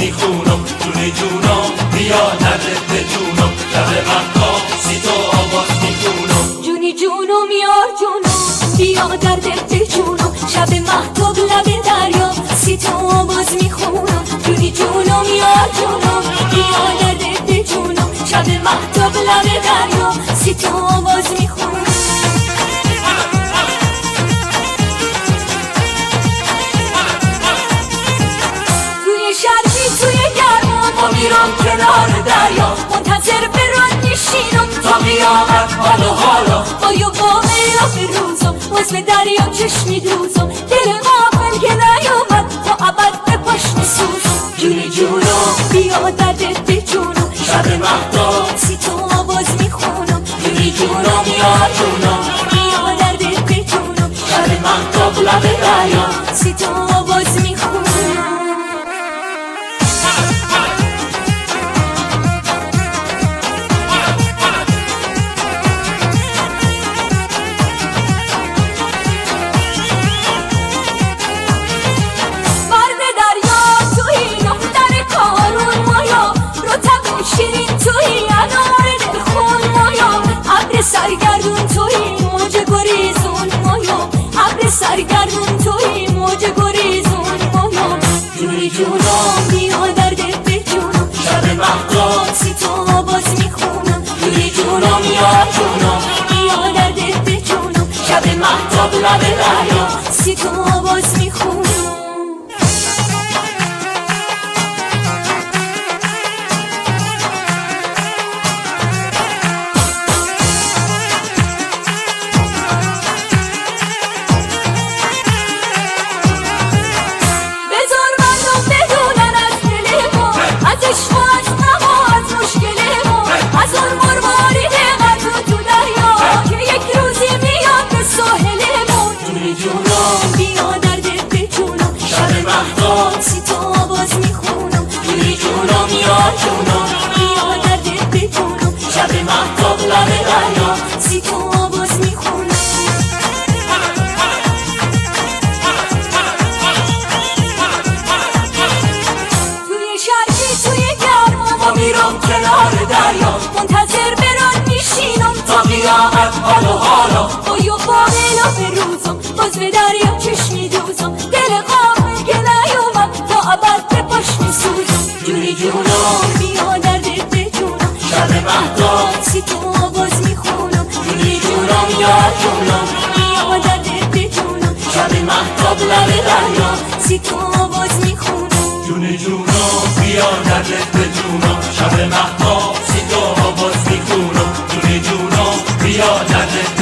میخونم جون جونم بیا دردت به جونم شب مهتاب سی تو آواز میخونم جونی جونم یار جونم بیا دردت به جونم شب مهتاب لب دریا سی تو آواز میخونم جونی جونم یار جونم بیا دردت به جونم شب مهتاب لب دریا سی تو آواز میخونم میرم کنار دریا منتظر بران نشینم تا قیامت حالا بایا با ایلا روزم وزم دریا چشمی دوزم دل غافل که نیامد تا ابد به پشت سوزم جونی جونم بیا دردت به جونم شب مهتاب سی تو آواز میخونم جونی جونم یا جونم بیا دردت به جونم شب مهتاب لب دریا سی تو آواز میخونم سرگردون توی موج گریزون مایا ابر سرگردون توی موج گریزون مایا جونی جونم بیا دردت به جونم شب مهتاب سی تو آواز میخونم جونی جونم یا جونم بیا دردت به جونم شب مهتاب لب دریا سی تو آواز میخونم سی تو آواز میخونم جونی جونم یا جونم بیا دردت به جونم شب مهتاب لب دریا سی تو آواز میخونم توی شرقی توی گرما میرم کنار دریا منتظر بران میشینم تا قیامت حالا بایا با ایلا به روزم باز به دریا چشمی دوزم دل غافل که نیومد تا ابد به پشت میسوزم جونی جونم بیا دردت به جونم شب مهتاب سی تو آواز میخونم جونی جونم یا جونم بیا دردت به جونم شب مهتاب لب دریا سی تو آواز میخونم جونی جونم بیا دردت به جونم شب مهتاب سی تو آواز میخونم جونی جونم بیا دردت